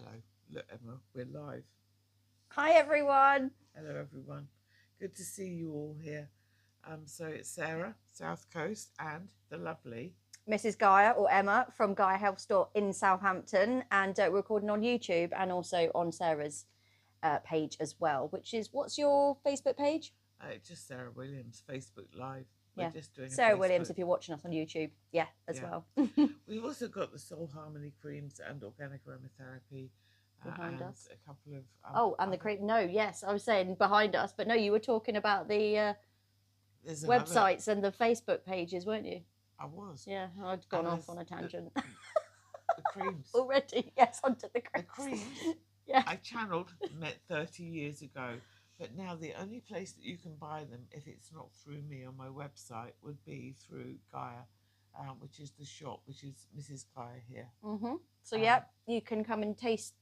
Hello. Look, Emma, we're live. Hi, everyone. Hello, everyone. Good to see you all here. So it's Sarah, South Coast, and the lovely Mrs. Gaia or Emma from Gaia Health Store in Southampton, and we're recording on YouTube and also on Sarah's page as well, which is, what's your Facebook page? just Sarah Williams, Facebook Live. Yeah, We're just doing Sarah Williams if you're watching us on YouTube. Yeah, as well. We've also got the Soul Harmony Creams and Organic Aromatherapy Behind and us. a couple of and the cream. No, yes, I was saying behind us, but no, you were talking about the websites and the Facebook pages, weren't you? I was. Yeah, I'd gone off on a tangent. The creams. Already, yes, onto the creams. The creams. Yeah. I channeled met 30 years ago, but now the only place that you can buy them, if it's not through me on my website, would be through Gaia, which is the shop, which is Mrs. Gaia here. So you can come and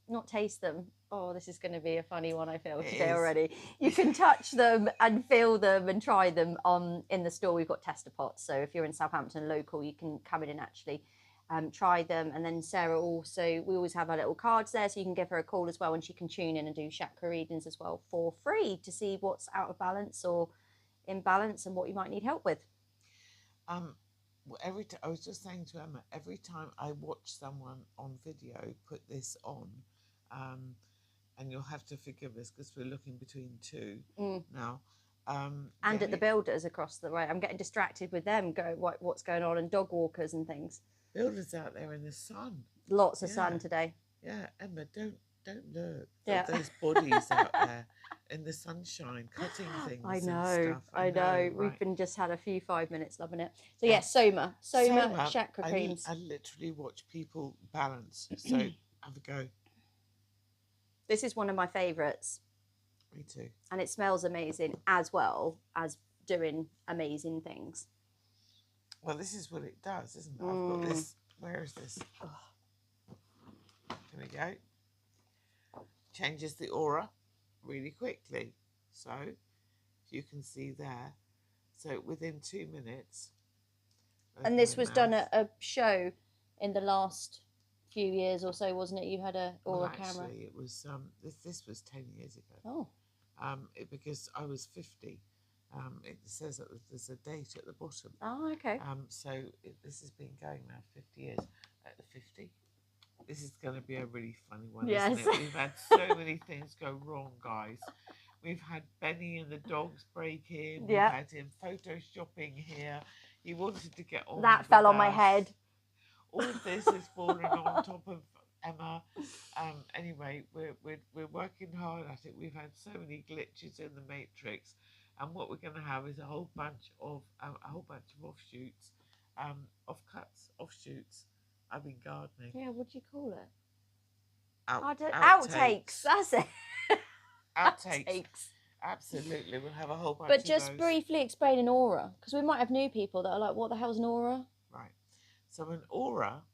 not taste them. Oh, this is going to be a funny one, I feel, today already. You can touch them and feel them and try them in the store. We've got tester pots, so if you're in Southampton local, you can come in and actually try them. And then Sarah also, we always have our little cards there, so you can give her a call as well, and she can tune in and do chakra readings as well for free to see what's out of balance or in balance and what you might need help with. I was just saying to Emma, every time I watch someone on video put this on, and you'll have to forgive us because we're looking between two now. And at the builders across the way, I'm getting distracted with them. What's going on, and dog walkers and things. Builders out there in the sun. Lots of sun today. Yeah, Emma, don't look. Yeah. Those bodies out there in the sunshine, cutting things. I know. And stuff. I know. Right? We've been just had a few 5 minutes loving it. So yes, Soma chakra creams. I literally watch people balance. So have a go. This is one of my favourites. Me too. And it smells amazing as well as doing amazing things. Well, this is what it does, isn't it? I've got this. Where is this? Here we go. Changes the aura really quickly. So, if you can see there. So, within 2 minutes. And this was done at a show in the last few years or so, wasn't it? You had a aura camera. Actually, it was this was 10 years ago. Oh. Because I was 50. It says that there's a date at the bottom. Oh, okay. So this has been going now 50 years. At the 50. This is going to be a really funny one, isn't it? We've had so many things go wrong, guys. We've had Benny and the dogs break in. We've had him photoshopping here. He wanted to get on. That fell on my head. All of this is falling on top of Emma. Anyway, we're working hard at it. We've had so many glitches in the matrix, and what we're going to have is a whole bunch of offshoots, offshoots. I've been gardening. Yeah, what do you call it? Outtakes. That's it. Outtakes. Absolutely, we'll have a whole bunch. But just briefly explain an aura, because we might have new people that are like, "What the hell's an aura?" Right. So an aura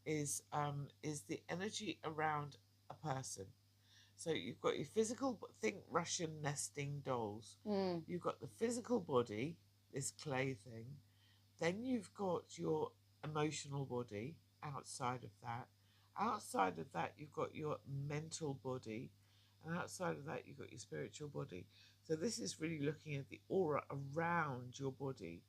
is the energy around a person. So you've got your physical. Think Russian nesting dolls. You've got the physical body, this clay thing. Then you've got your emotional body outside of that. Outside of that, you've got your mental body. And outside of that, you've got your spiritual body. So this is really looking at the aura around your body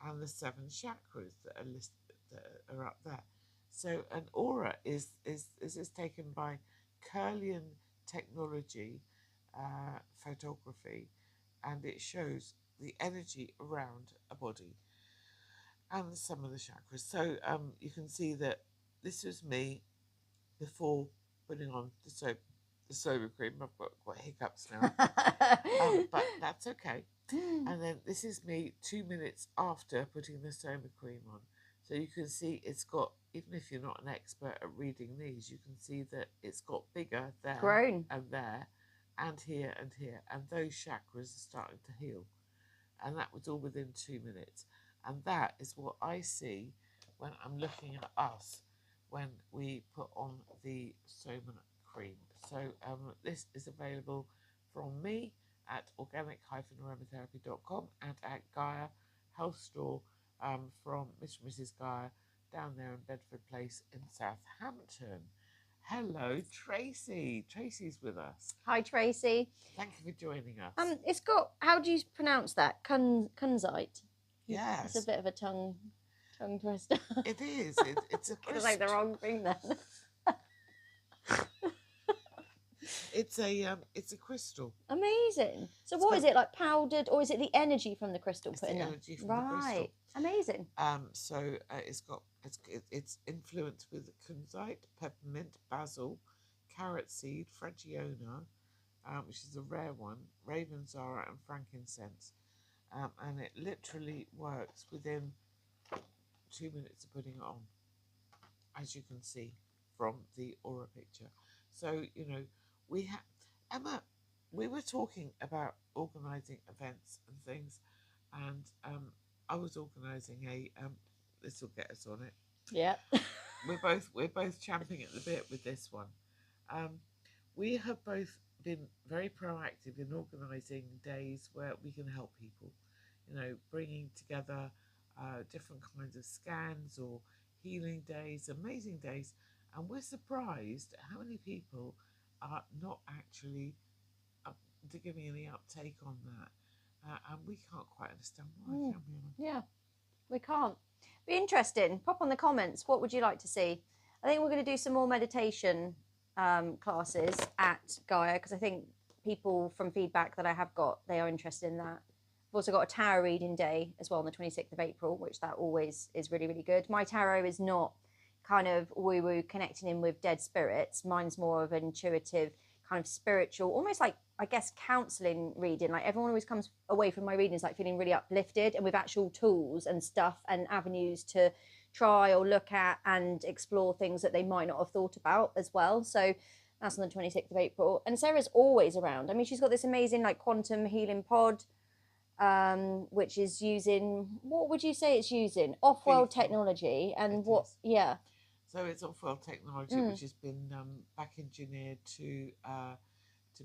and the 7 chakras that are listed, that are up there. So an aura is taken by Kirlian technology, photography, and it shows the energy around a body and some of the chakras. So you can see that this was me before putting on the sober cream. I've got hiccups now, but that's okay. And then this is me 2 minutes after putting the sober cream on. So you can see it's got, even if you're not an expert at reading these, you can see that it's got bigger there, grown, and there, and here, and here. And those chakras are starting to heal. And that was all within 2 minutes. And that is what I see when I'm looking at us when we put on the Soma cream. So this is available from me at organic-aromatherapy.com and at Gaia Health Store from Mr. and Mrs. Gaia down there in Bedford Place in Southampton. Hello, Tracy. Tracy's with us. Hi, Tracy. Thank you for joining us. It's got, how do you pronounce that? Kunzite. Yes. It's a bit of a tongue twister. It is. It's a crystal. It's like the wrong thing then. It's a crystal. Amazing. So what is it, like powdered, or is it the energy from the crystal It's put the in there? energy from the crystal. Right. Amazing. So it's influenced with kunzite, peppermint, basil, carrot seed, fragiona, which is a rare one, ravensara, and frankincense, and it literally works within 2 minutes of putting it on, as you can see from the aura picture. So Emma, we were talking about organising events and things, and I was organising a this will get us on it. Yeah. We're both champing at the bit with this one. We have both been very proactive in organising days where we can help people. Bringing together different kinds of scans or healing days, amazing days, and we're surprised at how many people are not actually giving any uptake on that, and we can't quite understand why, can we? Yeah, we can't. Be interesting. Pop on the comments. What would you like to see? I think we're going to do some more meditation classes at Gaia, because I think people from feedback that I have got, they are interested in that. I've also got a tarot reading day as well on the 26th of April, which that always is really, really good. My tarot is not kind of woo-woo connecting in with dead spirits. Mine's more of an intuitive, kind of spiritual, almost like, I guess, counselling reading. Like, everyone always comes away from my readings like feeling really uplifted and with actual tools and stuff and avenues to try or look at and explore things that they might not have thought about as well. So that's on the 26th of April. And Sarah's always around. I mean, she's got this amazing like quantum healing pod, which is using, what would you say it's using? Off-world technology. And what, yeah. So it's off-world technology, which has been back engineered to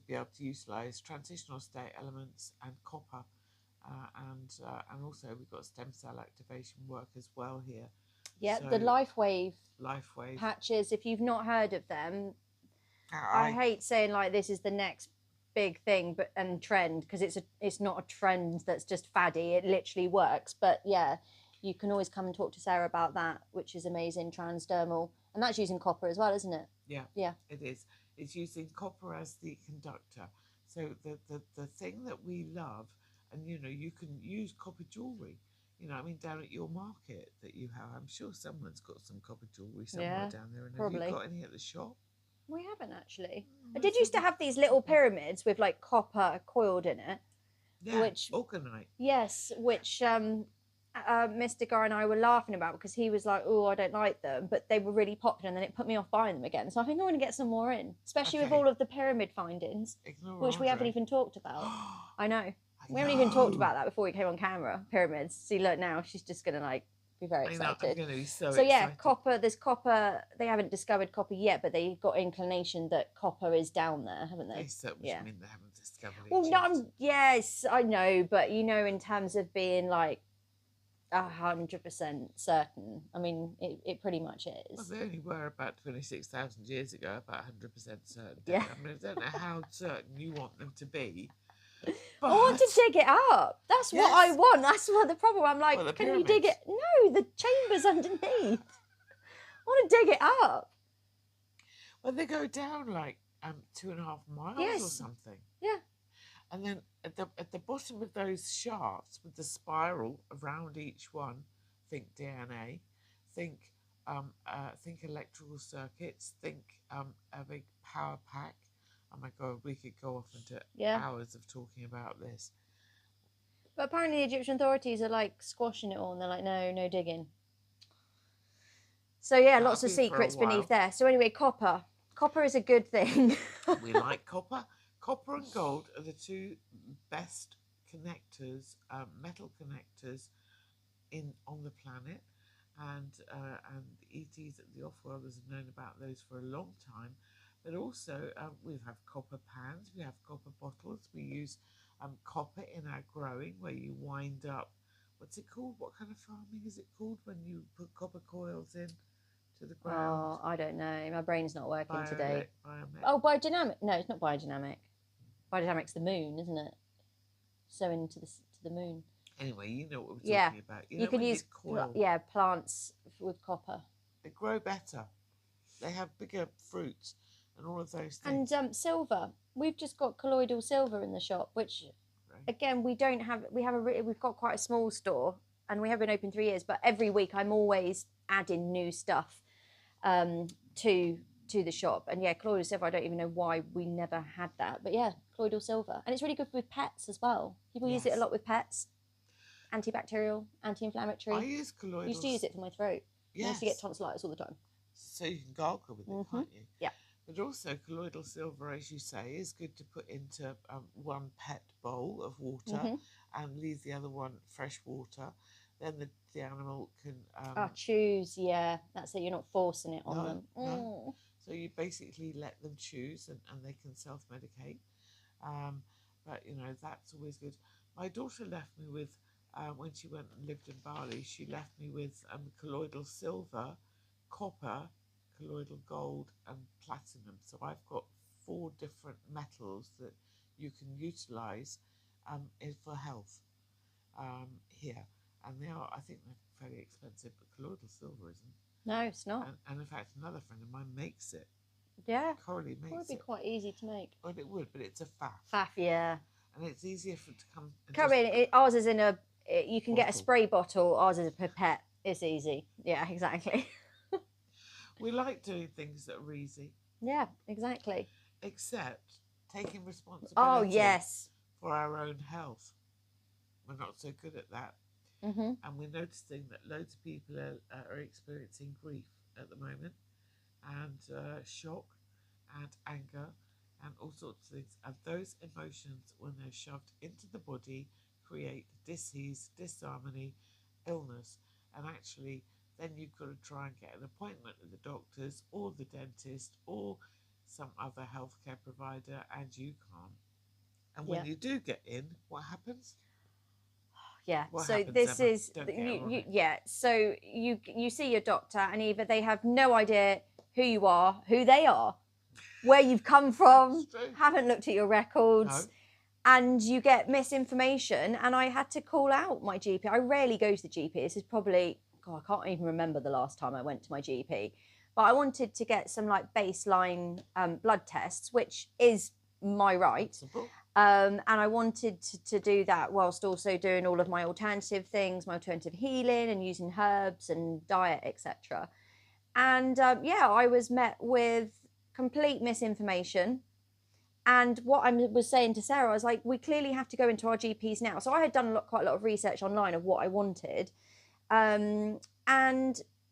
be able to utilise transitional state elements and copper, and also we've got stem cell activation work as well here. Yeah, so, the life wave patches. If you've not heard of them, I hate saying like this is the next big thing, and trend, because it's not a trend that's just faddy. It literally works. But yeah, you can always come and talk to Sarah about that, which is amazing. Transdermal, and that's using copper as well, isn't it? Yeah, it is. It's using copper as the conductor. So the thing that we love, and you can use copper jewellery. I mean, down at your market that you have, I'm sure someone's got some copper jewellery somewhere down there. And probably. Have you got any at the shop? We haven't actually. I did used to have these little pyramids with like copper coiled in it. Yeah, which orgonite. Yes, which Mr. Gar and I were laughing about, because he was like, "Oh, I don't like them," but they were really popular, and then it put me off buying them again. So I think I want to get some more in, especially with all of the pyramid findings, which we haven't even talked about. I know. We haven't even talked about that before we came on camera. Pyramids. See, look now, she's just gonna like be very excited. I'm gonna be so excited. Yeah, copper. There's copper. They haven't discovered copper yet, but they've got inclination that copper is down there, haven't they? Which mean they haven't discovered it. Well, no, yes, I know, but in terms of being like 100% certain, I mean, it pretty much is. Well, they only were about 26,000 years ago, about 100% certain. Yeah. I mean, I don't know how certain you want them to be. But... I want to dig it up. That's what I want. That's what the problem. I'm like, can you dig it? No, the chamber's underneath. I want to dig it up. Well, they go down like 2.5 miles or something. Yeah. And then at the bottom of those shafts, with the spiral around each one, think DNA, think electrical circuits, think a big power pack. Oh my God, we could go off into hours of talking about this. But apparently the Egyptian authorities are like squashing it all, and they're like, no digging. So yeah, lots of secrets beneath there. So anyway, copper. Copper is a good thing. We like copper. Copper and gold are the two best connectors, metal connectors on the planet, and the ETs at the off-worlders have known about those for a long time. But also, we have copper pans, we have copper bottles. We use copper in our growing, where you wind up. What's it called? What kind of farming is it called when you put copper coils in to the ground. Oh, I don't know. My brain's not working today. Biomech. Oh, biodynamic. No, it's not biodynamic. Biodynamic's the moon, isn't it? So into the moon. Anyway, you know what we're talking about. You can use plants with copper. They grow better. They have bigger fruits and all of those things. And silver. We've just got colloidal silver in the shop, which again we don't have. We've got quite a small store, and we have been open 3 years. But every week I'm always adding new stuff to the shop. And yeah, colloidal silver. I don't even know why we never had that, but yeah, colloidal silver, and it's really good with pets as well. People use it a lot with pets. Antibacterial, anti-inflammatory. I use colloidal. I used to use it for my throat. Yes. I used to get tonsillitis all the time. So you can gargle with it, can't you? Yeah. But also colloidal silver, as you say, is good to put into one pet bowl of water and leave the other one fresh water. Then the animal can... choose, yeah. That's it, you're not forcing it on them. No. So you basically let them choose and they can self-medicate. But, you know, that's always good. My daughter left me with... when she went and lived in Bali, she left me with colloidal silver, copper, colloidal gold, and platinum. So I've got 4 different metals that you can utilise for health here. And they are, I think they're fairly expensive, but colloidal silver isn't. No, it's not. And in fact, another friend of mine makes it. Yeah. Coralie makes it. It would be quite easy to make. Well, it would, but it's a faff. Faff, yeah. And it's easier for it to come... Ours is in a... You can get a spray bottle. Ours is a pipette. It's easy. Yeah, exactly. We like doing things that are easy. Yeah, exactly. Except taking responsibility for our own health. We're not so good at that. And we're noticing that loads of people are experiencing grief at the moment, and shock and anger and all sorts of things. And those emotions, when they're shoved into the body, create dis-ease, disharmony, illness. And actually, then you've got to try and get an appointment with the doctors or the dentist or some other healthcare provider, and you can't. And when you do get in, what happens? Yeah. What so happens, this Emma? is So you see your doctor, and either they have no idea who you are, who they are, where you've come from, haven't looked at your records. No. And you get misinformation, and I had to call out my GP. I rarely go to the GP. This is probably, I can't even remember the last time I went to my GP. But I wanted to get some like baseline blood tests, which is my right. And I wanted to do that whilst also doing all of my alternative things, my alternative healing and using herbs and diet, etc. And I was met with complete misinformation. And what I was saying to Sarah, I was like, we clearly have to go into our GPs now. So I had done quite a lot of research online of what I wanted. And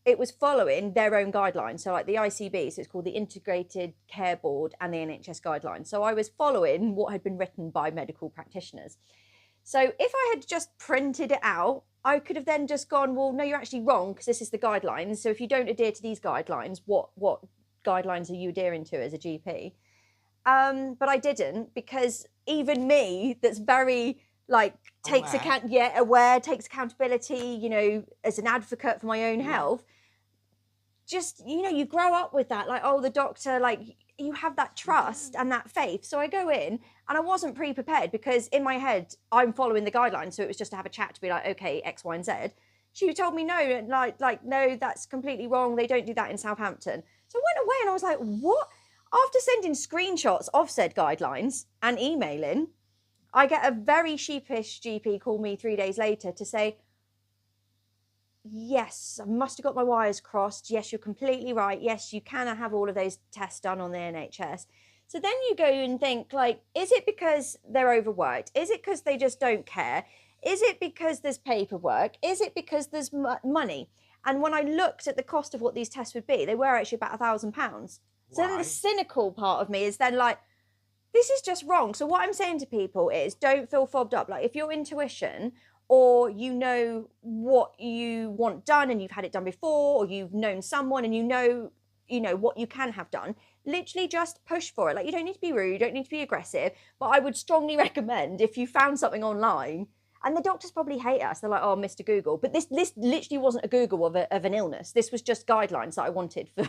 it was following their own guidelines. So like the ICB, so it's called the Integrated Care Board, and the NHS guidelines. So I was following what had been written by medical practitioners. So if I had just printed it out, I could have then just gone, well, no, you're actually wrong, because this is the guidelines. So if you don't adhere to these guidelines, what guidelines are you adhering to as a GP? But I didn't, because even me, that's very takes accountability, you know, as an advocate for my own health. Just, you know, you grow up with that, like, oh, the doctor, like, you have that trust and that faith. So I go in, and I wasn't pre-prepared, because in my head I'm following the guidelines. So it was just to have a chat to be like, okay, X, Y, and Z. She told me no, like no, that's completely wrong. They don't do that in Southampton. So I went away and I was like, what? After sending screenshots of said guidelines and emailing, I get a very sheepish GP call me 3 days later to say, yes, I must have got my wires crossed. Yes, you're completely right. Yes, you can have all of those tests done on the NHS. So then you go and think, like, is it because they're overworked? Is it because they just don't care? Is it because there's paperwork? Is it because there's money? And when I looked at the cost of what these tests would be, they were actually about £1,000. So then the cynical part of me is then like, this is just wrong. So what I'm saying to people is, don't feel fobbed up. Like, if your intuition, or you know what you want done and you've had it done before, or you've known someone and you know what you can have done, literally just push for it. Like, you don't need to be rude, you don't need to be aggressive, but I would strongly recommend, if you found something online And the doctors probably hate us. They're like, oh, Mr. Google. But this literally wasn't a Google of an illness. This was just guidelines that I wanted for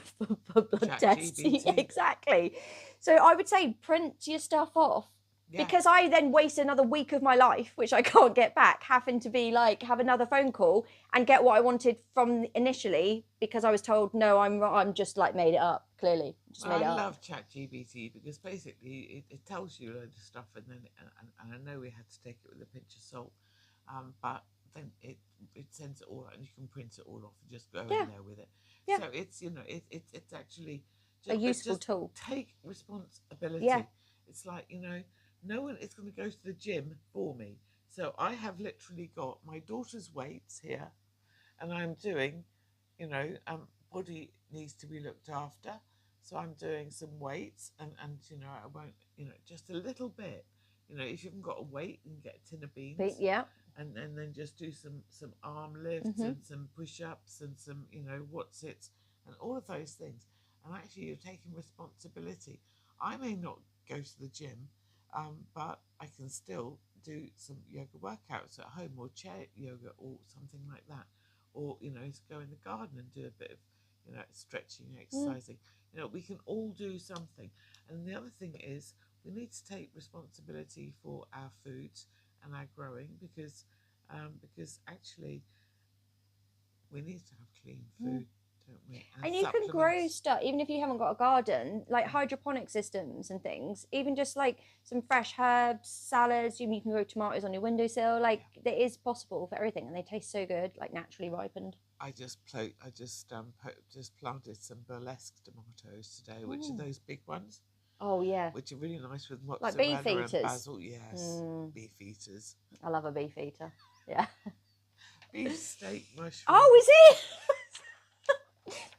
blood tests. Yeah, exactly. So I would say print your stuff off. Yeah. Because I then waste another week of my life, which I can't get back, having to be like, have another phone call and get what I wanted from initially, because I was told, no, I'm just like made it up, clearly. Just made it up. I love ChatGPT because basically it tells you a load of stuff, and then and I know we had to take it with a pinch of salt, but then it sends it all out and you can print it all off and just go in there with it. Yeah. So it's, you know, it's actually a useful tool. Take responsibility. Yeah. It's like, you know, no one is going to go to the gym for me. So I have literally got my daughter's weights here, and I'm doing, you know, body needs to be looked after. So I'm doing some weights, and you know, I won't, you know, just a little bit. You know, if you haven't got a weight, you can get a tin of beans. Yeah. And then just do some arm lifts and some push-ups and some, you know, what's-its and all of those things. And actually you're taking responsibility. I may not go to the gym, but I can still do some yoga workouts at home, or chair yoga or something like that. Or, you know, go in the garden and do a bit of, you know, stretching, exercising. You know, we can all do something. And the other thing is we need to take responsibility for our foods and our growing, because actually we need to have clean food. Don't we? And you can grow stuff even if you haven't got a garden, like hydroponic systems and things. Even just like some fresh herbs, salads. You can grow tomatoes on your windowsill. Like it is possible for everything, and they taste so good, like naturally ripened. I just planted some burlesque tomatoes today, which are those big ones. Oh yeah, which are really nice with mozzarella like beef eaters. And basil. Yes, beef eaters. I love a beef eater. Yeah. Beef steak mushroom. Oh, is it?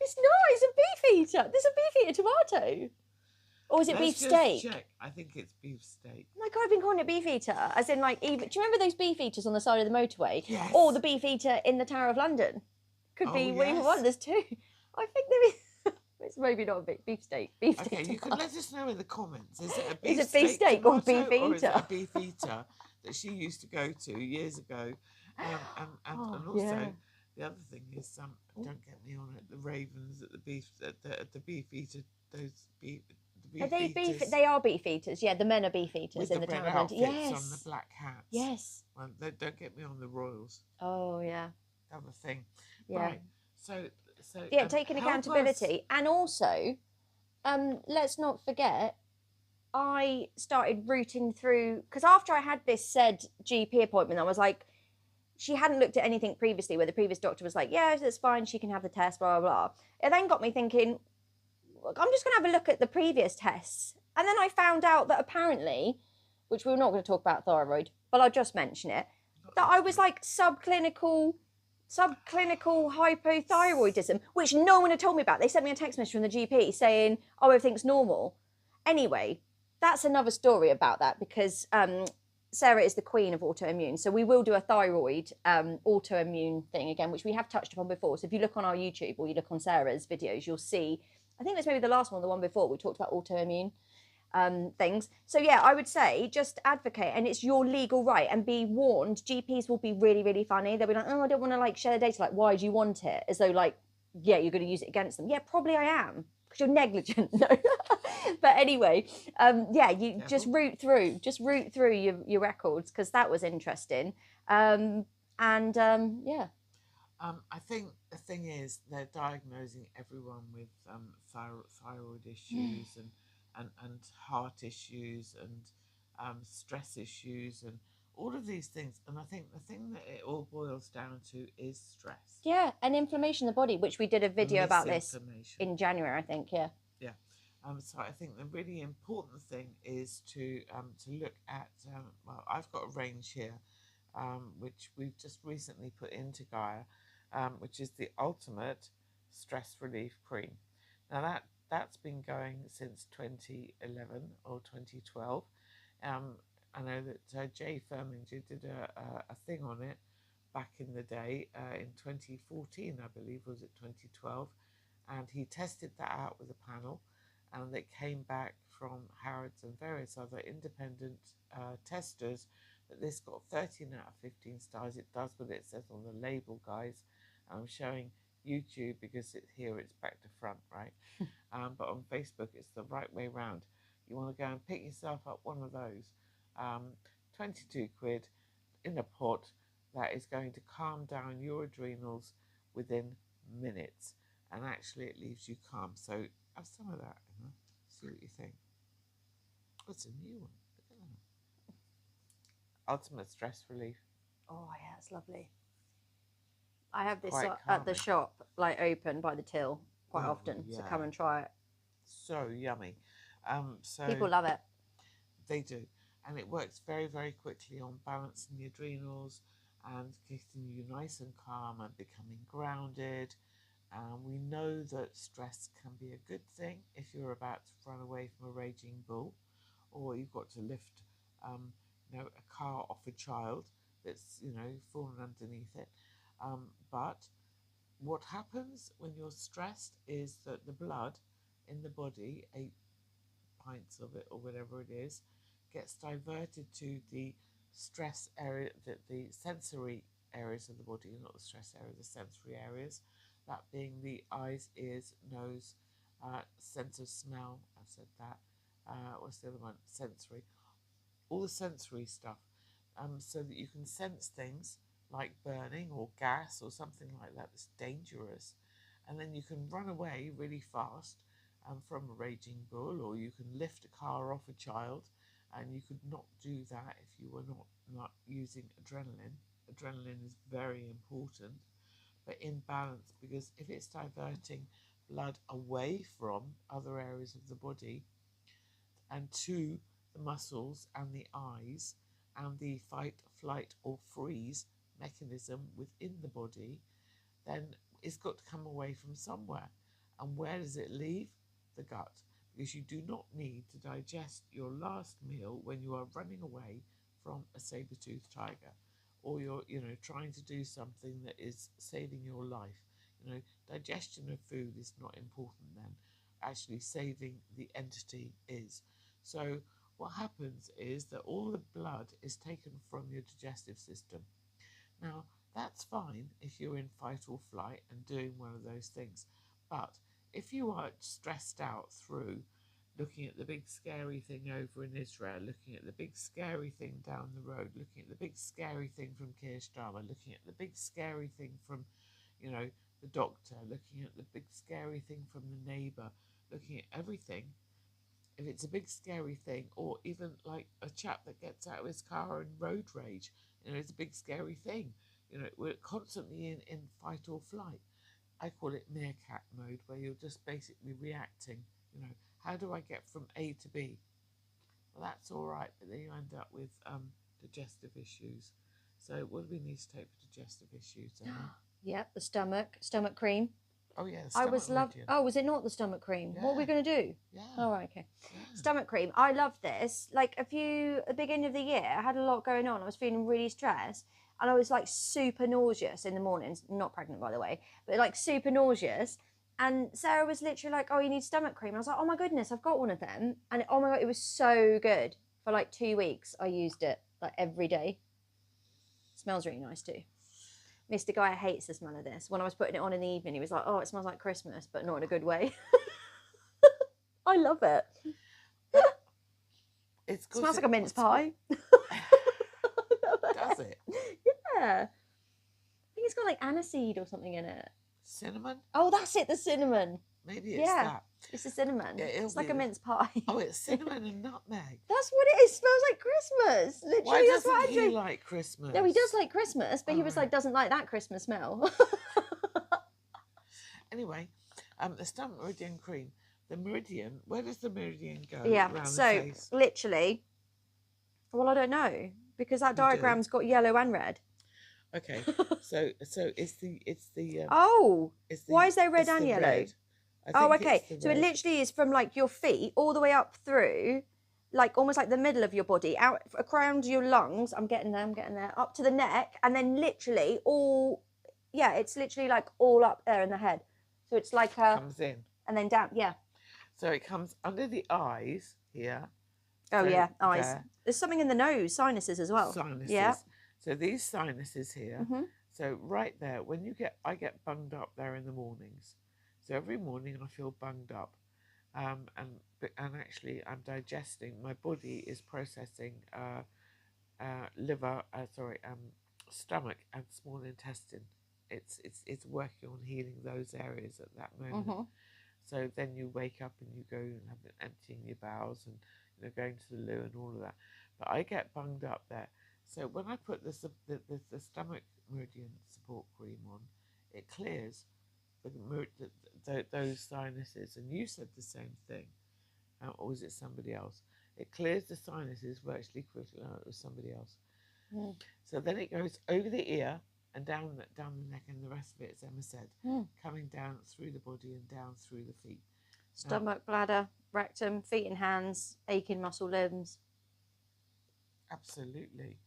It's nice, a beef eater. There's a beef eater tomato. Or is it beef steak? Check. I think it's beef steak. Oh my God, I've been calling it beef eater. As in, like, even, do you remember those beef eaters on the side of the motorway? Yes. Or the beef eater in the Tower of London? Could be what you want. There's two. I think there is. It's maybe not a beef steak. Beef steak. Okay, you can let us know in the comments. Is it a beef steak or beef eater? Or is it a beef eater that she used to go to years ago? And also, the other thing is, don't get me on it. The ravens at the beef eater. Those beef. Are they beef? They are beef eaters. Yeah, the men are beef eaters with in the Tower of London. Yes, on the black hats. Yes. Well, don't get me on the royals. Oh yeah. Other thing. Yeah. Right. So yeah, taking accountability, and also, let's not forget, I started rooting through, because after I had this said GP appointment, I was like, she hadn't looked at anything previously, where the previous doctor was like, yeah, that's fine, she can have the test, blah, blah, blah. It then got me thinking, I'm just going to have a look at the previous tests. And then I found out that apparently, which we're not going to talk about thyroid, but I'll just mention it, that I was like subclinical hypothyroidism, which no one had told me about. They sent me a text message from the GP saying, oh, everything's normal. Anyway, that's another story about that, because Sarah is the queen of autoimmune. So we will do a thyroid autoimmune thing again, which we have touched upon before. So if you look on our YouTube or you look on Sarah's videos, you'll see, I think that's maybe the last one, the one before, we talked about autoimmune things. So yeah, I would say just advocate, and it's your legal right, and be warned. GPs will be really, really funny. They'll be like, oh, I don't want to like share the data. Like, why do you want it? As though like, yeah, you're going to use it against them. Yeah, probably I am, because you're negligent. No. But anyway, yeah, you just root through your records, because that was interesting. Yeah. I think the thing is they're diagnosing everyone with thyroid issues and heart issues and stress issues and all of these things. And I think the thing that it all boils down to is stress. Yeah, and inflammation in the body, which we did a video about this in January, I think. Yeah. Yeah. So I think the really important thing is to look at, well, I've got a range here, which we've just recently put into Gaia, which is the Ultimate Stress Relief Cream. Now that's been going since 2011 or 2012. I know that Jay Firminger did a thing on it back in the day, in 2014, I believe, was it 2012? And he tested that out with a panel, and it came back from Harrods and various other independent testers but this got 13 out of 15 stars. It does what it says on the label, guys. I'm showing YouTube because here it's back to front, right? But on Facebook it's the right way round. You want to go and pick yourself up one of those. 22 quid in a pot that is going to calm down your adrenals within minutes, and actually it leaves you calm. So have some of that, see what you think. What's a new one? Look at that. Ultimate stress relief. Oh yeah, it's lovely. I have this Quite at the calming. shop, like open by the till quite Oh, often. So yeah. come and try it. So yummy. So People love it. They do, and it works very, very quickly on balancing the adrenals and getting you nice and calm and becoming grounded. We know that stress can be a good thing if you're about to run away from a raging bull, or you've got to lift, a car off a child that's fallen underneath it. But what happens when you're stressed is that the blood in the body, 8 pints of it or whatever it is, gets diverted to the stress area, the sensory areas of the body, not the stress area, the sensory areas, that being the eyes, ears, nose, sense of smell. I've said that. What's the other one? Sensory. All the sensory stuff, so that you can sense things like burning or gas or something like that that's dangerous, and then you can run away really fast from a raging bull, or you can lift a car off a child, and you could not do that if you were not using adrenaline. Adrenaline is very important, but in balance, because if it's diverting blood away from other areas of the body and to the muscles and the eyes and the fight, flight, or freeze mechanism within the body, then it's got to come away from somewhere. And where does it leave? The gut. Because you do not need to digest your last meal when you are running away from a saber-toothed tiger, or you're trying to do something that is saving your life. Digestion of food is not important then. Actually saving the entity is. So what happens is that all the blood is taken from your digestive system. Now, that's fine if you're in fight or flight and doing one of those things. But if you are stressed out through looking at the big scary thing over in Israel, looking at the big scary thing down the road, looking at the big scary thing from Keir Starmer, looking at the big scary thing from, the doctor, looking at the big scary thing from the neighbour, looking at everything, if it's a big scary thing, or even like a chap that gets out of his car and road rage, it's a big scary thing. We're constantly in fight or flight. I call it meerkat mode, where you're just basically reacting. How do I get from A to B? Well, that's all right, but then you end up with digestive issues. So what do we need to take for digestive issues, Emma? Yep, the stomach cream. Oh yeah, I was Oh, was it not the stomach cream? Yeah. What are we going to do? Yeah. Oh, right, okay. Yeah. Stomach cream. I love this. Like at the beginning of the year, I had a lot going on. I was feeling really stressed, and I was like super nauseous in the mornings. Not pregnant, by the way, but like super nauseous. And Sarah was literally like, "Oh, you need stomach cream." And I was like, "Oh my goodness, I've got one of them." And oh my god, it was so good. For like 2 weeks, I used it like every day. It smells really nice too. Mr. Gaia hates the smell of this. When I was putting it on in the evening, he was like, "Oh, it smells like Christmas, but not in a good way." I love it. It smells like a mince pie. Does it? Yeah. I think it's got like aniseed or something in it. Cinnamon? Oh, that's it, the cinnamon. Maybe it's that. It's the cinnamon. Yeah, it's like a mince pie. Oh, it's cinnamon and nutmeg. That's what it is. It smells like Christmas. Literally, Why that's doesn't what he like Christmas? No, he does like Christmas, but he was right. like, doesn't like that Christmas smell. Anyway, the stomach meridian cream. The meridian, where does the meridian go? Yeah, around so the face? literally, well, I don't know, because that diagram's got yellow and red. Okay, so it's the oh, it's why is there red and yellow? Red. Oh, okay. So it literally is from like your feet all the way up through, like almost like the middle of your body, out around your lungs. I'm getting there, up to the neck, and then literally it's literally like all up there in the head. So it's like comes in and then down, yeah. So it comes under the eyes here. Oh, So yeah, eyes. there, There's something in the nose, sinuses as well. sinuses. Yeah. So these sinuses here. Mm-hmm. So right there, I get bunged up there in the mornings. So every morning I feel bunged up, and actually I'm digesting. My body is processing liver, stomach and small intestine. It's working on healing those areas at that moment. Mm-hmm. So then you wake up and you go and have emptying your bowels and going to the loo and all of that. But I get bunged up there. So when I put the stomach meridian support cream on, it clears those sinuses. And you said the same thing, or was it somebody else? It clears the sinuses virtually quickly. No, it was somebody else. Mm. So then it goes over the ear and down the neck, and the rest of it, as Emma said, coming down through the body and down through the feet. Stomach, bladder, rectum, feet and hands, aching muscle limbs. Absolutely.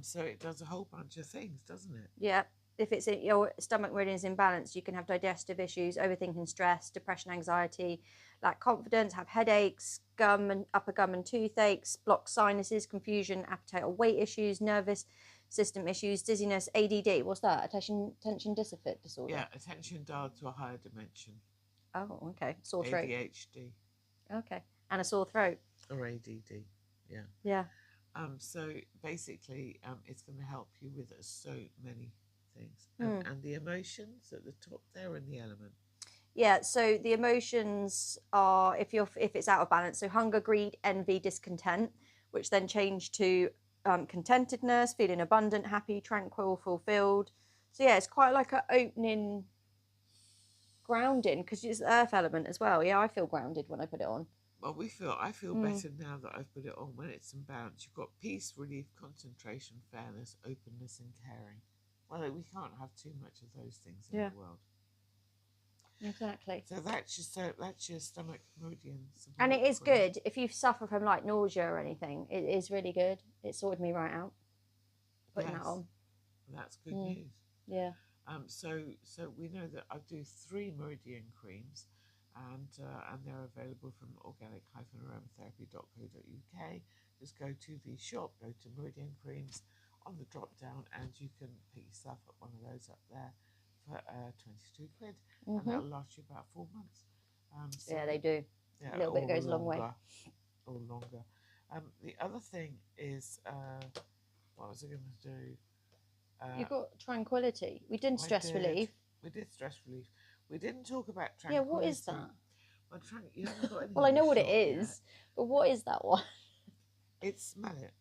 So it does a whole bunch of things, doesn't it? Yeah. If it's your stomach meridian is imbalanced, you can have digestive issues, overthinking, stress, depression, anxiety, lack confidence, have headaches, upper gum and toothaches, blocked sinuses, confusion, appetite or weight issues, nervous system issues, dizziness, ADD. What's that? Attention deficit disorder. Yeah, attention dialed to a higher dimension. Oh, okay. Sore throat. ADHD. Okay. And a sore throat. Or ADD. Yeah. Yeah. So basically, it's going to help you with so many things, and the emotions at the top there, and the element. Yeah, so the emotions are if it's out of balance, so hunger, greed, envy, discontent, which then change to contentedness, feeling abundant, happy, tranquil, fulfilled. So yeah, it's quite like an opening, grounding, because it's the earth element as well. Yeah, I feel grounded when I put it on. Well, I feel better now that I've put it on. When it's in balance, you've got peace, relief, concentration, fairness, openness, and caring. Well, we can't have too much of those things in the world. Exactly. So that's your stomach meridian. And it is good if you suffer from like nausea or anything. It is really good. It sorted me right out. Putting that on. That's good news. Yeah. So we know that I do 3 meridian creams, and they're available from organic-aromatherapy.co.uk. Just go to the shop, go to Meridian Creams on the drop down, and you can pick yourself up one of those up there for 22 quid, and that'll last you about 4 months. So yeah, they do. Yeah, a little bit goes a long way. Or longer. The other thing is, what was I going to do? You got tranquility. We did stress relief. We did stress relief. We didn't talk about tranquility. Yeah, what is that? You haven't got any. Well, I know what it is, but what is that one? Smell it.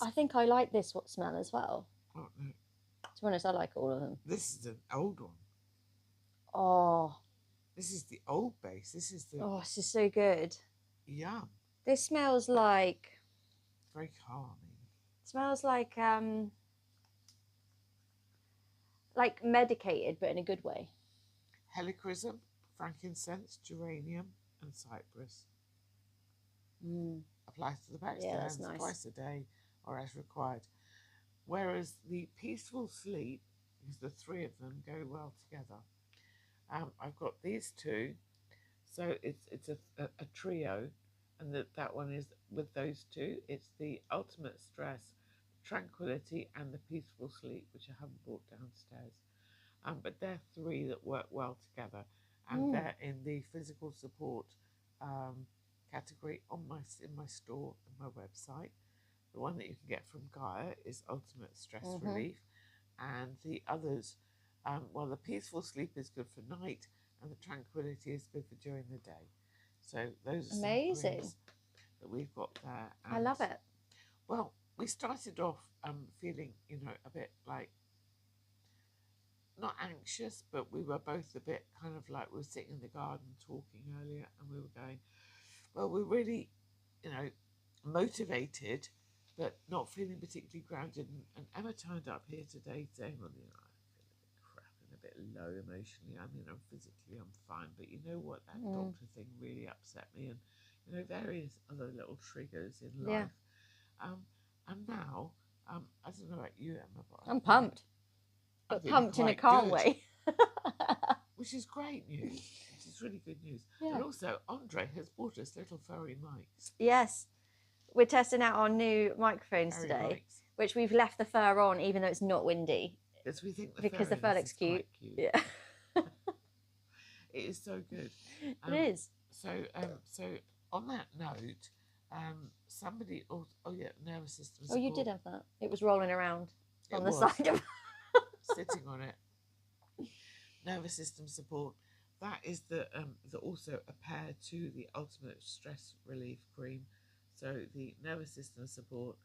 I think I like this smell as well. Oh, no. To be honest, I like all of them. This is an old one. Oh. This is the old base. This is is so good. Yum. This smells like. Very calming. Smells like medicated, but in a good way. Helichrysum, frankincense, geranium, and cypress. Applies to the back stands twice a day or as required. Whereas the peaceful sleep, because the 3 of them go well together. I've got these 2, so it's a trio, and that one is with those 2. It's the ultimate stress, tranquility, and the peaceful sleep, which I haven't brought downstairs. But they're 3 that work well together, and they're in the physical support category in my store and my website. The one that you can get from Gaia is Ultimate Stress Relief, and the others, the peaceful sleep is good for night, and the tranquility is good for during the day. So those are amazing some that we've got there. I love it. Well, we started off feeling, a bit like not anxious, but we were both a bit kind of like we were sitting in the garden talking earlier, and we were going, well, we're really, motivated, but not feeling particularly grounded. And Emma turned up here today saying, well, I feel a bit crap and a bit low emotionally. I mean, physically I'm fine, but you know what? That doctor thing really upset me, and various other little triggers in life. And now, I don't know about you, Emma, but I'm pumped. But pumped in a calm way. Which is great news. Which is really good news. Yeah. And also, André has bought us little furry mics. Yes. we're testing out our new microphones Fairy today, mics. which we've left the fur on, even though it's not windy. Because we think Because the fur looks cute. cute. Yeah. It is so good. It is. So on that note, somebody, nervous system support. Oh, you did have that. It was rolling around on the was. side of Sitting on it. Nervous system support. That is the also a pair to the ultimate stress relief cream. So the nervous system support.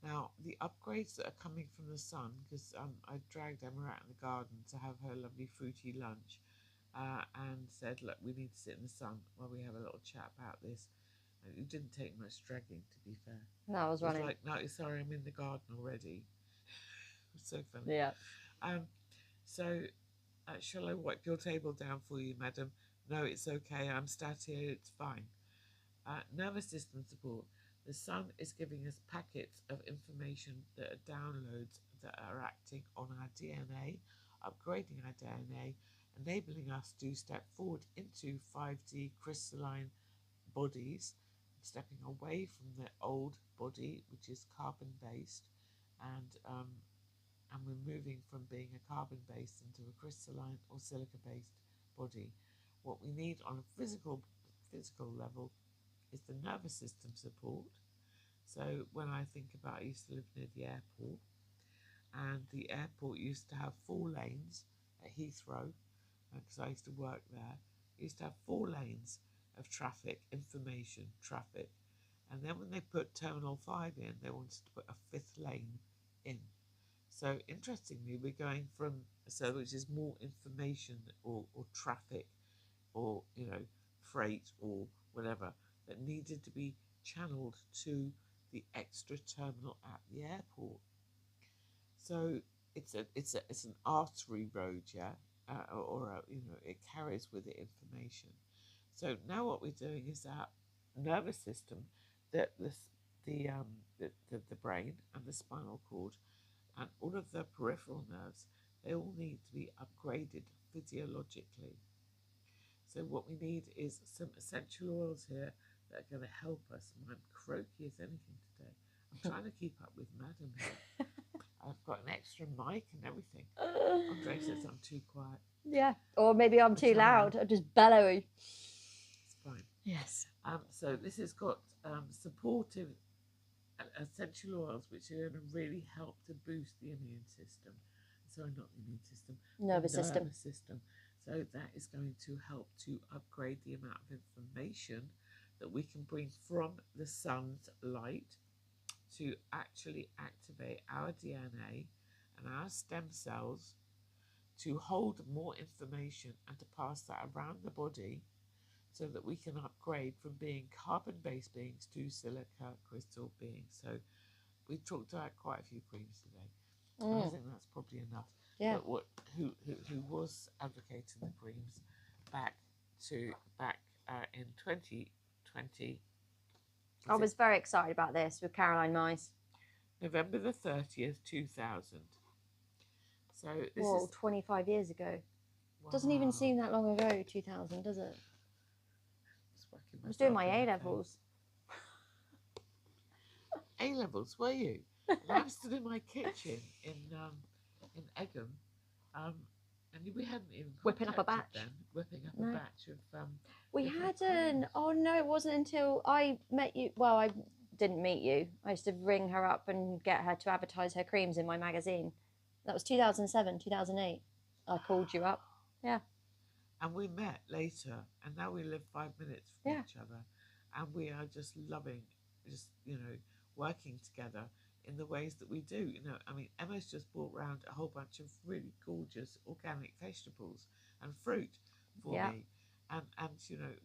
Now the upgrades that are coming from the sun, because I dragged Emma out in the garden to have her lovely fruity lunch, and said, look, we need to sit in the sun while we have a little chat about this. And it didn't take much dragging, to be fair. No, I was running. Like, no, sorry, I'm in the garden already. It's so funny. Yeah. So, shall I wipe your table down for you, madam? No, it's okay. I'm sat here. It's fine. Nervous system support. The sun is giving us packets of information that are downloads that are acting on our DNA, upgrading our DNA, enabling us to step forward into 5D crystalline bodies, stepping away from the old body, which is carbon-based, and we're moving from being a carbon-based into a crystalline or silica-based body. What we need on a physical level is the nervous system support. So when I think about, I used to live near the airport, and the airport used to have 4 lanes at Heathrow, because I used to work there. It used to have 4 lanes of traffic, information, traffic. And then when they put Terminal 5 in, they wanted to put a 5th lane in. So interestingly, we're going from, which is more information or traffic or, freight or whatever that needed to be channeled to the extra terminal at the airport. So it's an artery road, yeah, it carries with it information. So now what we're doing is our nervous system, the brain and the spinal cord, and all of the peripheral nerves, they all need to be upgraded physiologically. So what we need is some essential oils here that are going to help us. And I'm croaky as anything today. I'm trying to keep up with Madam here. I've got an extra mic and everything. André says I'm too quiet. Yeah, or maybe I'm too loud. I'm just bellowy. It's fine. Yes. So this has got supportive essential oils, which are going to really help to boost the immune system. Sorry, not the immune system. Nervous system. So that is going to help to upgrade the amount of information that we can bring from the sun's light to actually activate our DNA and our stem cells to hold more information and to pass that around the body so that we can upgrade from being carbon-based beings to silica crystal beings. So we talked about quite a few creams today. And I think that's probably enough. Yeah. But who was advocating the creams back in 2020? I was very excited about this with Caroline Mice. November the 30th, 2000. So this is 25 years ago. Wow. Doesn't even seem that long ago, 2000, does it? I was doing my A-levels. A-levels, were you? And I stood in my kitchen in Egham, and we hadn't even Whipping up a batch. Whipping up a batch of. We hadn't. Oh no, it wasn't until I met you. Well, I didn't meet you. I used to ring her up and get her to advertise her creams in my magazine. That was 2007, 2008. I called you up. Yeah. And we met later, and now we live 5 minutes from each other, and we are just loving, working together in the ways that we do. Emma's just brought round a whole bunch of really gorgeous organic vegetables and fruit for me, and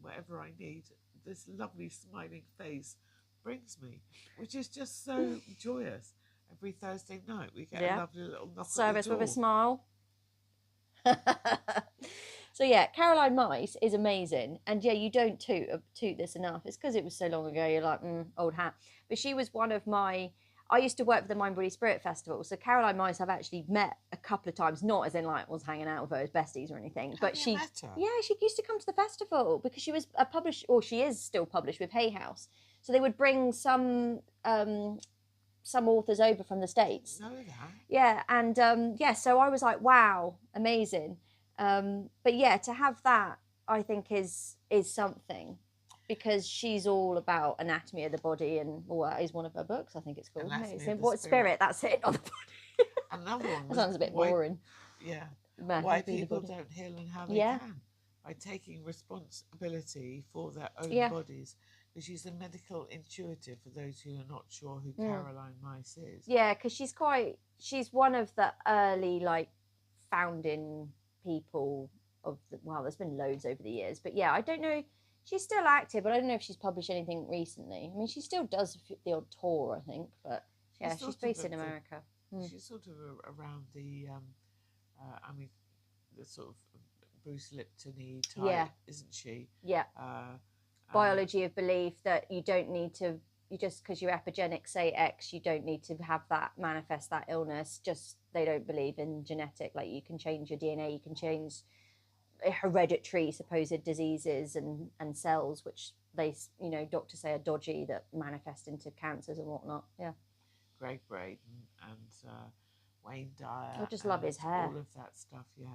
whatever I need, this lovely smiling face brings me, which is just so joyous. Every Thursday night we get a lovely little knock service at the door. with a smile. So yeah, Caroline Mice is amazing, and you don't toot this enough. It's because it was so long ago. You're like, old hat. But she was one of my. I used to work for the Mind Body Spirit Festival, so Caroline Mice I've actually met a couple of times, not as in like was hanging out with her as besties or anything, but she used to come to the festival because she was she is still published with Hay House. So they would bring some authors over from the States. Know that? Yeah, and so I was like, wow, amazing. But yeah, to have that, I think is something, because she's all about anatomy of the body, and that is one of her books. I think it's called. Anatomy Hey, of the what Spirit. That's it, not the body. Another one That was sounds a bit why, boring. yeah, Man, why be the people body. don't heal and how they Yeah. can, by taking responsibility for their own Yeah. bodies. Because she's a medical intuitive, for those who are not sure who Caroline Myss is. Yeah, because she's one of the early like founding people of there's been loads over the years, but yeah, I don't know, she's still active, but I don't know if she's published anything recently. I mean, she still does the odd tour, I think, but yeah, she's based in America. She's sort of around the I mean, the sort of Bruce Lipton-y type, isn't she? Yeah. Biology of belief, that you don't need to, you just because you're epigenetic, say X, you don't need to have that manifest that illness. Just they don't believe in genetic, like you can change your DNA, you can change hereditary supposed diseases and cells, which they, doctors say are dodgy, that manifest into cancers and whatnot. Yeah. Greg Braden and Wayne Dyer. I just love his hair. All of that stuff, yeah.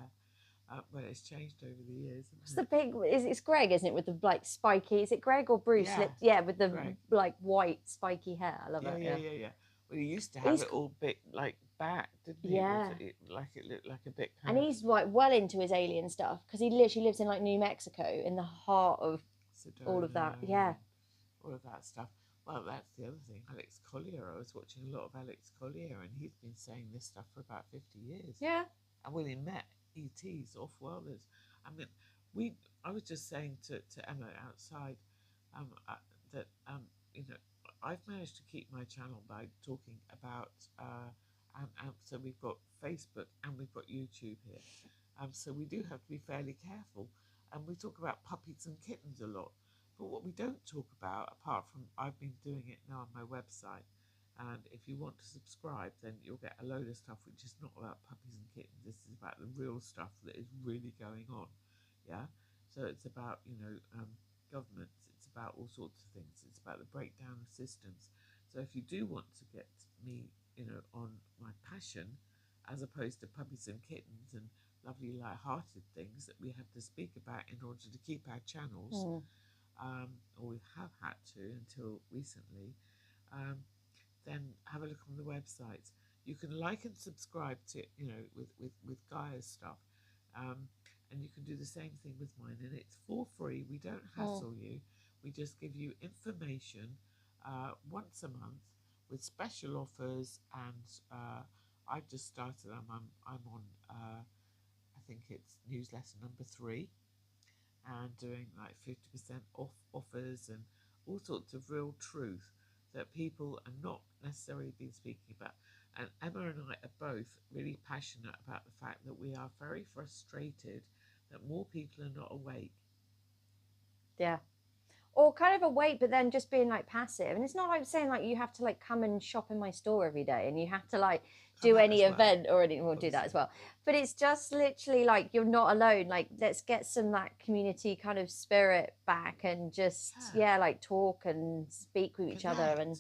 Well, it's changed over the years. It's the big, it's Greg, isn't it, with the like spiky, is it Greg or Bruce? Yeah, with the Greg. Like white spiky hair. I love it. Yeah. Well, he used to have it all bit like back, didn't he? Yeah. It looked like a bit. And he's like well into his alien stuff, because he literally lives in like New Mexico, in the heart of Sedona, all of that. Yeah. All of that stuff. Well, that's the other thing. Alex Collier. I was watching a lot of Alex Collier, and he's been saying this stuff for about 50 years. Yeah. And when he met ETs, off-worlders, I mean, I was just saying to Emma outside that I've managed to keep my channel by talking about so we've got Facebook and we've got YouTube here. So we do have to be fairly careful, and we talk about puppies and kittens a lot. But what we don't talk about, apart from I've been doing it now on my website, and if you want to subscribe, then you'll get a load of stuff which is not about puppies and kittens. This is about the real stuff that is really going on. Yeah. So it's about governments. It's about all sorts of things. It's about the breakdown of systems. So if you do want to get me, on my passion, as opposed to puppies and kittens and lovely light-hearted things that we have to speak about in order to keep our channels, or we have had to until recently, then have a look on the websites. You can like and subscribe to, with Gaia's stuff, and you can do the same thing with mine. And it's for free. We don't hassle you. We just give you information once a month with special offers. And I've just started. I'm on. I think it's newsletter number 3, and doing like 50% off offers and all sorts of real truth that people are not necessarily been speaking about. And Emma and I are both really passionate about the fact that we are very frustrated that more people are not awake. Yeah. Or kind of awake, but then just being like passive. And it's not like saying like you have to like come and shop in my store every day, and you have to like do any event or anything. We'll do that as well. But it's just literally like you're not alone. Like, let's get some that community kind of spirit back, and just like talk and speak with each other. And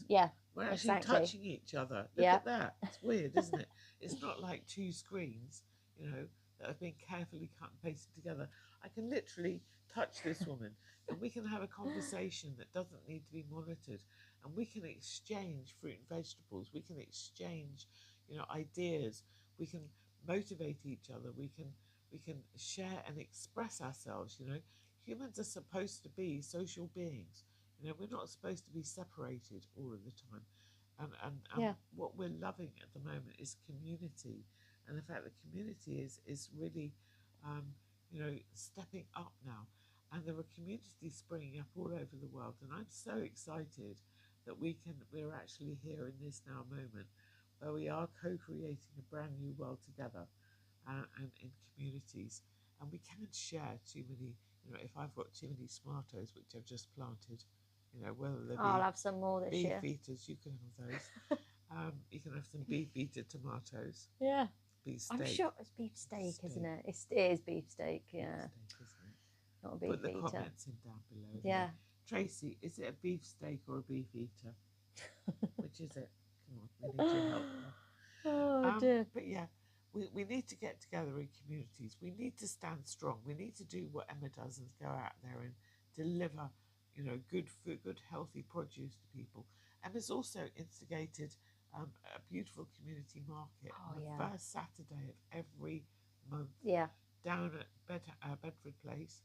we're actually touching each other. Look at that. It's weird, isn't it? It's not like 2 screens, that have been carefully cut and pasted together. I can literally touch this woman, and we can have a conversation that doesn't need to be monitored, and we can exchange fruit and vegetables. We can exchange, ideas. We can motivate each other. We can share and express ourselves. Humans are supposed to be social beings. We're not supposed to be separated all of the time. And what we're loving at the moment is community, and the fact that community is really, stepping up now. And there are communities springing up all over the world, and I'm so excited that we're actually here in this now moment where we are co-creating a brand new world together, and in communities. And we can't share too many, if I've got too many tomatoes, which I've just planted, whether they're I'll have some more this year. Beef-eaters, you can have those. You can have some beef-eater tomatoes. Yeah. Beefsteak. I'm sure it's beefsteak, isn't it? It is beefsteak, yeah. Beefsteak, isn't it? Not a beef-eater. Put the comments in down below. Yeah. Tracy, is it a beef steak or a beef eater? Which is it? Come on, we need your help here. Oh dear. But yeah, we need to get together in communities. We need to stand strong. We need to do what Emma does and go out there and deliver, you know, good food, good healthy produce to people. Emma's also instigated a beautiful community market on the first Saturday of every month. Yeah. Down at Bedford Place.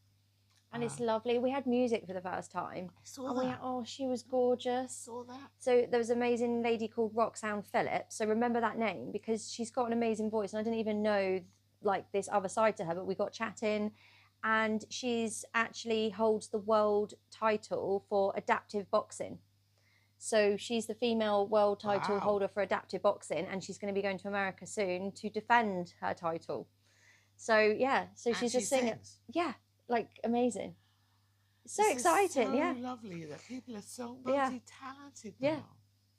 And it's lovely. We had music for the first time. I saw that. She was gorgeous. I saw that. So there was an amazing lady called Roxanne Phillips. So remember that name because she's got an amazing voice. And I didn't even know like this other side to her, but we got chatting. And she's actually holds the world title for adaptive boxing. So she's the female world title holder for adaptive boxing. And she's going to be going to America soon to defend her title. So yeah, so she's a singer. Sings. Yeah. Like amazing. So this exciting, is so lovely that people are so multi-talented now. Yeah,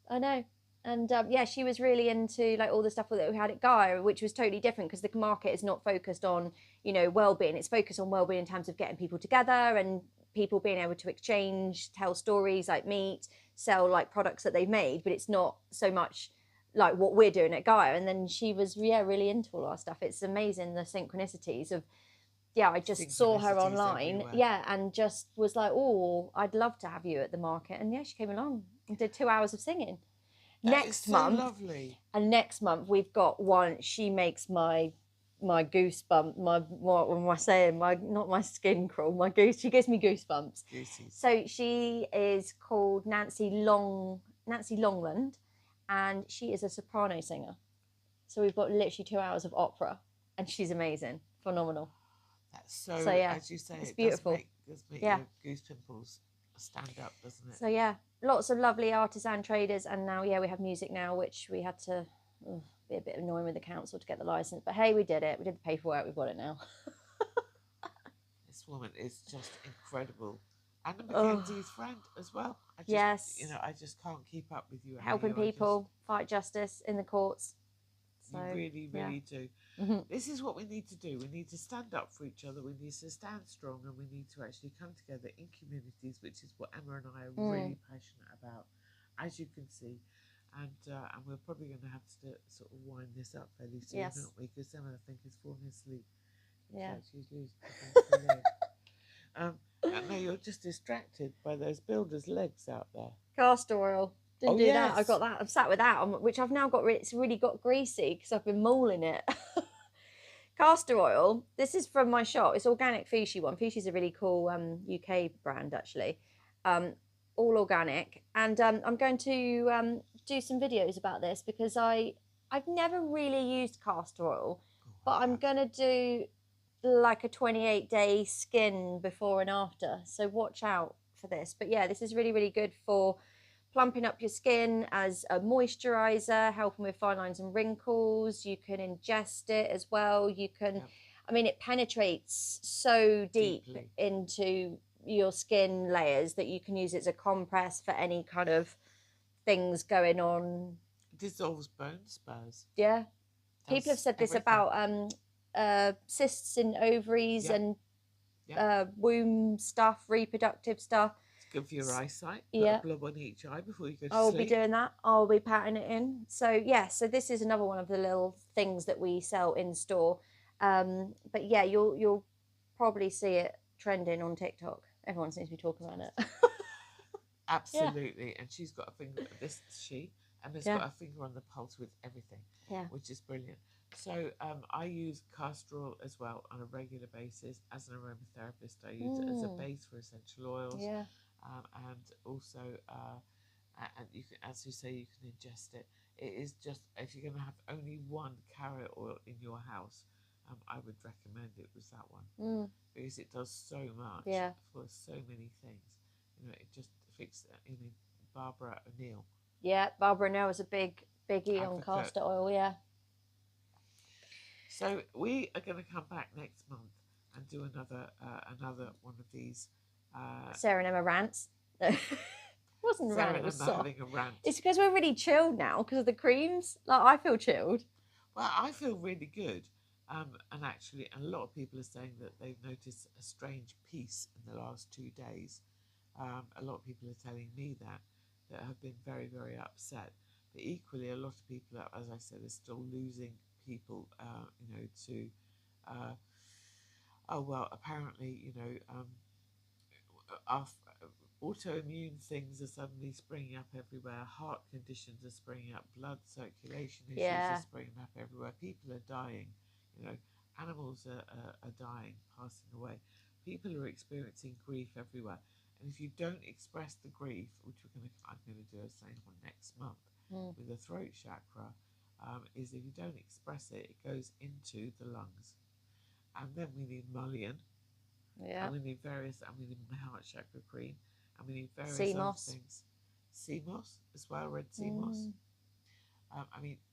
I know. And she was really into like all the stuff that we had at Gaia, which was totally different because the market is not focused on, you know, well-being. It's focused on well-being in terms of getting people together and people being able to exchange, tell stories, like meet, sell like products that they've made, but it's not so much like what we're doing at Gaia. And then she was really into all our stuff. It's amazing the synchronicities of I just saw her online. Everywhere. Yeah, and just was like, oh, I'd love to have you at the market. And she came along and did 2 hours of singing. Next month, lovely. And next month we've got one. She makes my goosebump. What am I saying? Not my skin crawl. My goose. She gives me goosebumps. Goosies. So she is called Nancy Longland, and she is a soprano singer. So we've got literally 2 hours of opera, and she's amazing, phenomenal. So as you say, it's beautiful. Does make your goose pimples stand up, doesn't it? So lots of lovely artisan traders, and now we have music now, which we had to be a bit annoying with the council to get the license, but hey, we did it. We did the paperwork. We've got it now. This woman is just incredible, and Mackenzie's friend as well. I just can't keep up with you. Helping people fight justice in the courts. So, you really do. Mm-hmm. This is what we need to do. We need to stand up for each other. We need to stand strong, and we need to actually come together in communities, which is what Emma and I are really passionate about, as you can see. And we're probably going to have to sort of wind this up fairly soon, aren't we? Because Emma, I think, is falling asleep. Yeah. She's losing. No, you're just distracted by those builders' legs out there. Castor oil. Didn't do that. I got that. I'm sat with that, which I've now got. It's really got greasy because I've been mauling it. Castor oil. This is from my shop. It's organic Fushi one. Fushi's a really cool UK brand actually. All organic, and I'm going to do some videos about this because I've never really used castor oil, but I'm gonna do like a 28-day skin before and after. So watch out for this. But this is really good for plumping up your skin as a moisturizer, helping with fine lines and wrinkles. You can ingest it as well. You can, I mean, it penetrates so deeply into your skin layers that you can use it as a compress for any kind of things going on. Dissolves bone spurs. Yeah. People have said this about cysts in ovaries and womb stuff, reproductive stuff. Good for your eyesight. Put a blob on each eye before you go to sleep. I'll be doing that. I'll be patting it in. So so this is another one of the little things that we sell in store. But you'll probably see it trending on TikTok. Everyone seems to be talking about it. Absolutely. And she's got a finger. Emma's got a finger on the pulse with everything. Which is brilliant. So I use castor oil as well on a regular basis as an aromatherapist. I use it as a base for essential oils. And also, and you can, as you say, you can ingest it. It is just, if you're going to have only one carrot oil in your house, I would recommend it was that one because it does so much for so many things. You know, it just fixes. Barbara O'Neill. Yeah, Barbara O'Neill is a biggie on castor oil. So we are going to come back next month and do another one of these. Sarah and Emma rants. It wasn't a rant, it was soft. Having a rant. It's because we're really chilled now because of the creams. Like, I feel chilled. Well, I feel really good. And actually, a lot of people are saying that they've noticed a strange peace in the last 2 days. A lot of people are telling me that have been very, very upset. But equally, a lot of people, as I said, are still losing people, to, oh, well, apparently, our autoimmune things are suddenly springing up everywhere. Heart conditions are springing up. Blood circulation issues are springing up everywhere. People are dying. Animals are dying, passing away. People are experiencing grief everywhere. And if you don't express the grief, which I'm going to do a thing on next month with the throat chakra, is if you don't express it, it goes into the lungs. And then we need mullein. Yeah. And we need we need heart chakra cream. And we need various sea other moss. things. Sea moss as well, red sea moss.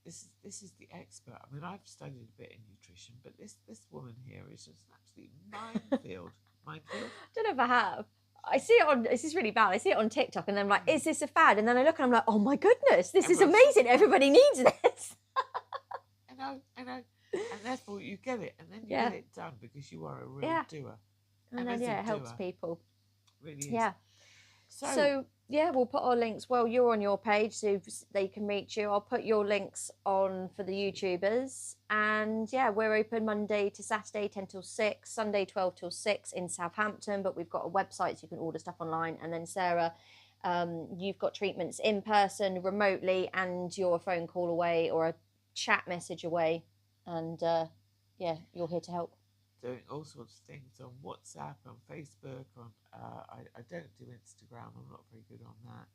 This is the expert. I've studied a bit in nutrition, but this woman here is just an absolute minefield. Minefield? I don't know if I have. I see it on, this is really bad. I see it on TikTok and then I'm like, is this a fad? And then I look and I'm like, oh my goodness, this is amazing. Everybody needs this. I know. And therefore you get it. And then you get it done because you are a real doer. And then, it helps people. Really is. Yeah. So, we'll put our links. Well, you're on your page, so they can reach you. I'll put your links on for the YouTubers. And we're open Monday to Saturday, 10 till 6, Sunday, 12 till 6 in Southampton. But we've got a website so you can order stuff online. And then, Sarah, you've got treatments in person, remotely, and you're a phone call away or a chat message away. And you're here to help. Doing all sorts of things on WhatsApp, on Facebook, I don't do Instagram. I'm not very good on that,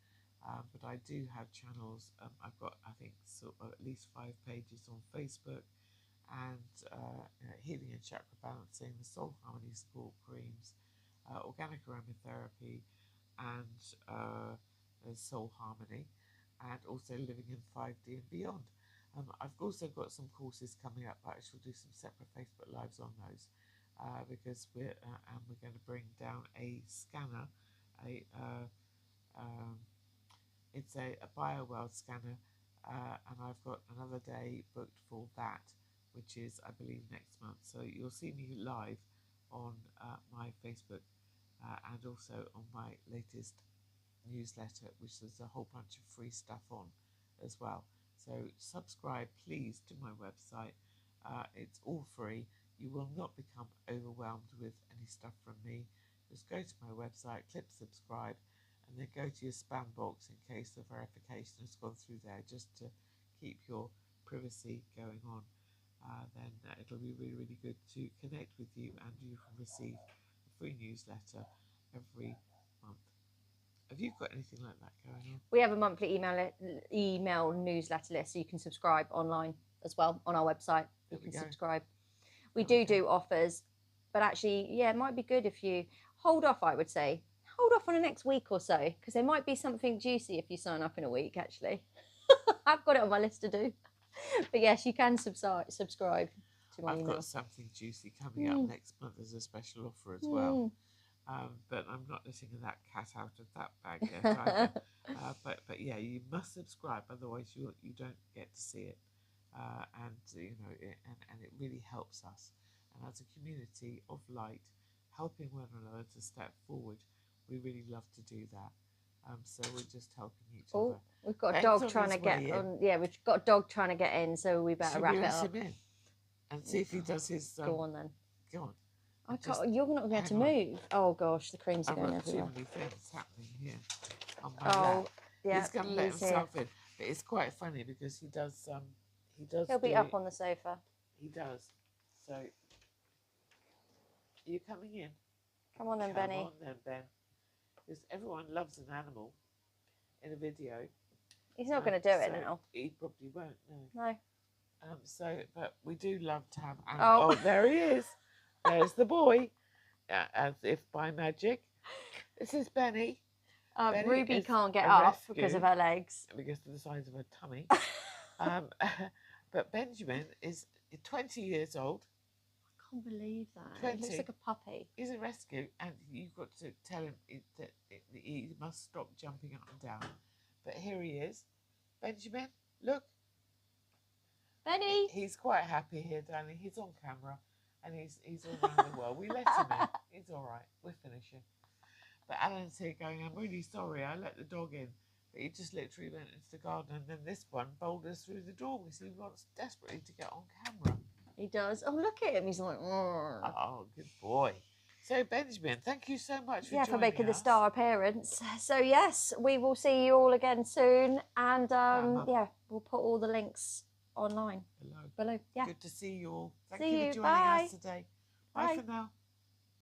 but I do have channels. I've got, I think, at least 5 pages on Facebook, and Healing and Chakra Balancing, the Soul Harmony Support Creams, Organic Aromatherapy, and Soul Harmony, and also Living in 5D and Beyond. I've also got some courses coming up, but I shall do some separate Facebook Lives on those because we're going to bring down a scanner. It's a BioWorld scanner, and I've got another day booked for that, which is, I believe, next month. So you'll see me live on my Facebook and also on my latest newsletter, which there's a whole bunch of free stuff on as well. So subscribe, please, to my website. It's all free. You will not become overwhelmed with any stuff from me. Just go to my website, click subscribe, and then go to your spam box in case the verification has gone through there, just to keep your privacy going on. Then it'll be really, really good to connect with you, and you can receive a free newsletter every month. Have you got anything like that going on? We have a monthly email newsletter list, so you can subscribe online as well on our website. You can subscribe. We do offers, but actually, it might be good if you hold off. I would say hold off on the next week or so, because there might be something juicy if you sign up in a week. Actually, I've got it on my list to do. But yes, you can subscribe to my email. I've got something juicy coming up next month as a special offer as well. But I'm not letting that cat out of that bag yet either. But you must subscribe, otherwise you don't get to see it. And it really helps us. And as a community of light, helping one another to step forward, we really love to do that. So we're just helping each other. We've got a dog trying to get on. Yeah, we've got a dog trying to get in, so we better wrap it up. Him in and see if he does his. Go on then. Go on. I can't, you're not going to move. Oh gosh, the creams are going everywhere. Too many things happening here on my lap. Yeah, he's going to let himself in. But it's quite funny because he does. He'll be up on the sofa. He does. So, are you coming in? Come on then, Benny. Come on then, Ben. Because everyone loves an animal in a video. He's not going to do it now. He probably won't. No. But we do love to have animals. Oh, there he is. There's the boy, as if by magic. This is Benny. Ruby can't get up because of her legs. Because of the size of her tummy. But Benjamin is 20 years old. I can't believe that. 20. He looks like a puppy. He's a rescue, and you've got to tell him that he must stop jumping up and down. But here he is. Benjamin, look. Benny. He's quite happy here, darling. He's on camera. And he's all around the world. We let him in. He's all right. We're finishing. But Alan's here going, I'm really sorry, I let the dog in. But he just literally went into the garden, and then this one boulders through the door because he wants desperately to get on camera. He does. Oh, look at him. He's like, oh, good boy. So, Benjamin, thank you so much for joining for making us. the star appearance. So, yes, we will see you all again soon. And, we'll put all the links online. Below. Yeah. Good to see you all. Thank See you you. for joining Bye. us today. Bye. Bye for now.